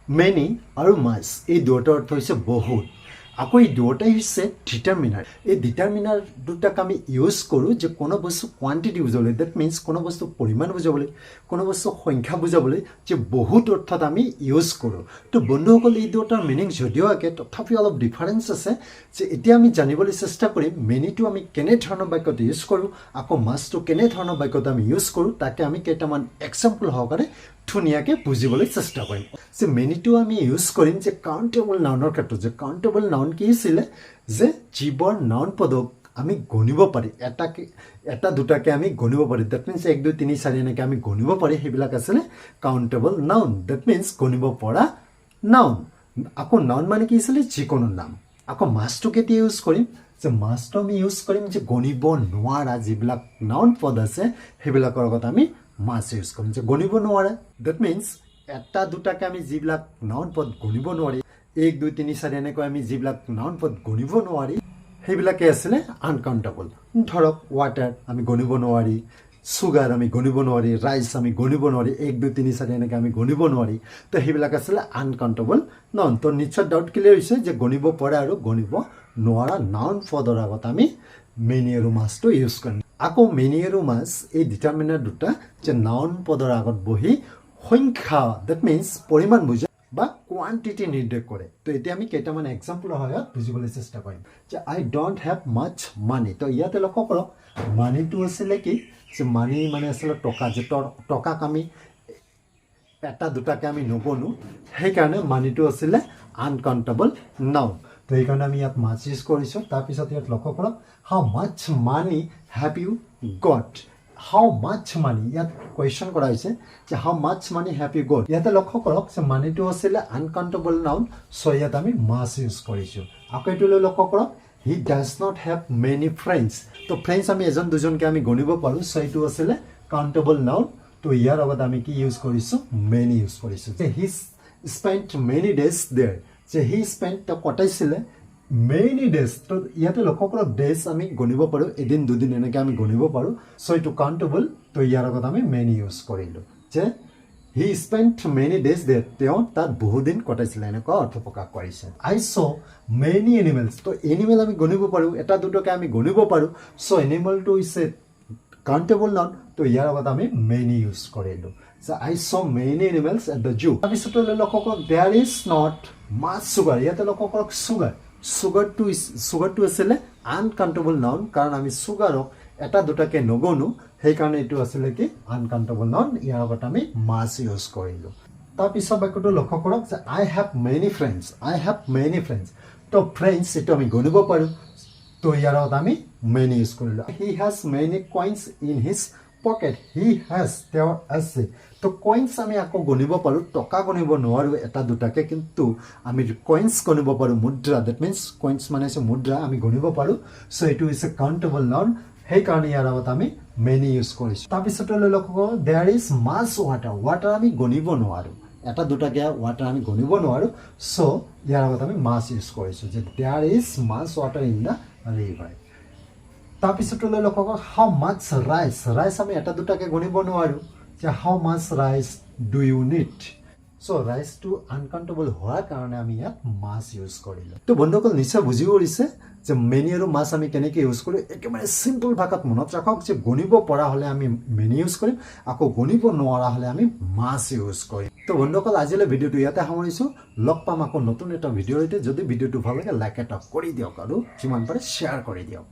many আৰু মাছ এই দুটাৰ অৰ্থ হৈছে বহুত আকৌ এই দুটাই হৈছে ডিটাৰমিনাৰ এই ডিটাৰমিনাৰ দুটাক আমি ইউজ কৰোঁ যে কোনো বস্তু কোয়ান্টিটি বুজাবলৈ দ্যাট মিন্স কোনো বস্তু পৰিমাণ বুজাবলৈ কোনো বস্তু সংখ্যা বুজাবলৈ যে বহুত অৰ্থত আমি ইউজ কৰোঁ তো বন্ধুসকল এই দুটাৰ মিনিং যদিও একে তথাপি অলপ ডিফাৰেন্স আছে যে এতিয়া আমি জানিবলৈ চেষ্টা কৰিম মেনিটো আমি কেনে ধৰণৰ বাক্যত ইউজ কৰোঁ আকৌ মাছটো কেনে ধৰণৰ বাক্যত আমি ইউজ কৰোঁ তাকে আমি কেইটামান এক্সাম্পল সহকাৰে ধুনীয়াকৈ বুজিবলৈ চেষ্টা কৰিম যে মেনিটো আমি ইউজ কৰিম যে কাউণ্টেবল নাউনৰ ক্ষেত্ৰত যে কাউণ্টেবল নাউন কি আছিলে যে জীৱৰ নাউন পদক আমি গণিব পাৰি এটা দুটাকে আমি গণিব পাৰি দ্যাট মিন্স 1 2 3 4 এনেকৈ আমি গণিব পাৰি সেইবিলাক আছিলে কাউণ্টেবল নাউন দ্যাট মিন্স গণিব পৰা নাউন আকৌ নাউন মানে কি আছিলে যিকোনো নাম আকৌ মাছটো কেতিয়া ইউজ কৰিম যে মাছটো আমি ইউজ কৰিম যে গণিব নোৱাৰা যিবিলাক নাউন পদ আছে সেইবিলাকৰ লগত আমি মাছ ইউজ কৰিম যে গণিব নোৱাৰে দ্যাট মিন্স এটা দুটাকে আমি যিবিলাক নাউন পদ গণিব নোৱাৰি 1 2 3 4 এনেকৈ আমি যিবিলাক নাউন পদ গণিব নোৱাৰি সেইবিলাকে আছিলে আনকাউণ্টেবল ধৰক ৱাটাৰ আমি গণিব নোৱাৰি সুগাৰ আমি গণিব নোৱাৰি ৰাইচ আমি গণিব নোৱাৰি 1 2 3 4 এনেকৈ আমি গণিব নোৱাৰি তো সেইবিলাক আছিলে আনকাউণ্টেবল নাউন তো নিশ্চয় ডাউট ক্লিয়াৰ হৈছে যে গণিব পৰা আৰু গণিব নোৱাৰা নাউন পদৰ আগত আমি মেনি আৰু মাছটো ইউজ কৰিম আকৌ মেনি আৰু মাছ এই ডিটাৰমিনাৰ দুটা যে নাউন পদৰ আগত বহি সংখ্যা দ্যাট মিন্স পৰিমাণ বুজা বা কোয়ান্টিটি নিৰ্দেশ কৰে তো এতিয়া আমি কেইটামান এক্সাম্পল সহায়ত বুজিবলৈ চেষ্টা কৰিম যে আই ডোন্ট হ্যাভ মাছ মানি তো ইয়াতে লক্ষ্য কৰক মানিটো আছিলে কি যে মানি মানে আছিলে টকা যে টকাক আমি এটা দুটাকে আমি নগণো সেইকাৰণে মানিটো আছিলে আনকাউণ্টেবল নাউন তো এইকাৰণে আমি ইয়াত মাছ ইউজ কৰিছোঁ তাৰপিছত ইয়াত লক্ষ্য কৰক how much money have you got how much money ইয়াত কুৱেশ্যন কৰা হৈছে যে how much money have you got ইয়াতে লক্ষ্য কৰক যে মানিটো আছিলে আনকাউণ্টেবল নাউন চ' ইয়াত আমি মাছ ইউজ কৰিছোঁ আকৌ এইটোলৈ লক্ষ্য কৰক he does not have many friends তো ফ্ৰেণ্ডছ আমি এজন দুজনকৈ আমি গণিব পাৰোঁ চ' এইটো আছিলে কাউণ্টেবল নাউন তো ইয়াৰ লগত আমি কি ইউজ কৰিছোঁ মেনি ইউজ কৰিছোঁ যে হি স্পেণ্ট মেনি ডেজ দেয়াৰ যে হি স্পেণ্ট তেওঁ কটাইছিলে মেনি ডেজ তো ইয়াতে লক্ষ্য কৰক ডেজ আমি গণিব পাৰোঁ এদিন দুদিন এনেকৈ আমি গণিব পাৰোঁ চ' এইটো কাউণ্টেবল তো ইয়াৰ আগত আমি মেনি ইউজ কৰিলোঁ যে হি স্পেণ্ট মেনি ডেজ দেয়াৰ তেওঁ তাত বহুদিন কটাইছিলে এনেকুৱা অৰ্থ প্ৰকাশ কৰিছে আই চ' মেনি এনিমেলছ তো এনিমেল আমি গণিব পাৰোঁ এটা দুটাকৈ আমি গণিব পাৰোঁ চ' এনিমেলটো হৈছে কাউণ্টেবল নাউন তো ইয়াৰ আগত আমি মেনি ইউজ কৰিলোঁ যে I saw' many animals at the zoo তাৰপিছত লক্ষ্য কৰক there is not much sugar ইয়াতে লক্ষ্য কৰক চুগাৰটো আছিলে আনকাউণ্টেবল নাউন কাৰণ আমি চুগাৰক এটা দুটাকে নগণো সেইকাৰণে এইটো আছিলে কি আনকাউণ্টেবল নাউন ইয়াৰ আগত আমি মাছ ইউজ কৰিলোঁ তাৰপিছত বাক্যটো লক্ষ্য কৰক যে আই হেভ মেনি ফ্ৰেণ্ডছ তো ফ্ৰেণ্ডছ এইটো আমি গণিব পাৰোঁ তো ইয়াৰ আগত আমি মেনি ইউজ কৰিলোঁ he has many coins in his pocket he has তেওঁৰ আছে তো কইনছ আমি আকৌ গণিব পাৰোঁ টকা গণিব নোৱাৰোঁ এটা দুটাকে কিন্তু আমি কইনছ গণিব পাৰোঁ মুদ্ৰা ডেট মিন্স কইনছ মানে হৈছে মুদ্ৰা আমি গণিব পাৰোঁ চ' এইটো হৈছে কাউণ্টেবল নাউন সেইকাৰণে ইয়াৰ আগত আমি মেনি ইউজ কৰিছোঁ তাৰপিছতে লক্ষ্য কৰোঁ দেয়াৰ ইজ মাছ ৱাটাৰ আমি গণিব নোৱাৰোঁ এটা দুটাকে ৱাটাৰ আমি গণিব নোৱাৰোঁ চ' ইয়াৰ আগত আমি মাছ ইউজ কৰিছোঁ যে there is much water in the river তাৰপিছতে লক্ষ্য কৰক হাউ মাছ ৰাইচ আমি এটা দুটাকে গণিব নোৱাৰোঁ যে how much rice do you need so' ৰাইচটো আনকাউণ্টেবল হোৱাৰ কাৰণে আমি ইয়াত মাছ ইউজ কৰিলোঁ তো বন্ধুসকল নিশ্চয় বুজি কৰিছে যে মেনি আৰু মাছ আমি কেনেকৈ ইউজ কৰোঁ একেবাৰে চিম্পল ভাষাত মনত ৰাখক যে গণিব পৰা হ'লে আমি মেনি ইউজ কৰিম আকৌ গণিব নোৱাৰা হ'লে আমি মাছ ইউজ কৰিম তো বন্ধুসকল আজিলৈ ভিডিঅ'টো ইয়াতে সামৰিছোঁ লগ পাম আকৌ নতুন এটা ভিডিঅ'ৰ সৈতে যদি ভিডিঅ'টো ভাল লাগে লাইক এটা কৰি দিয়ক আৰু যিমান পাৰে শ্বেয়াৰ কৰি দিয়ক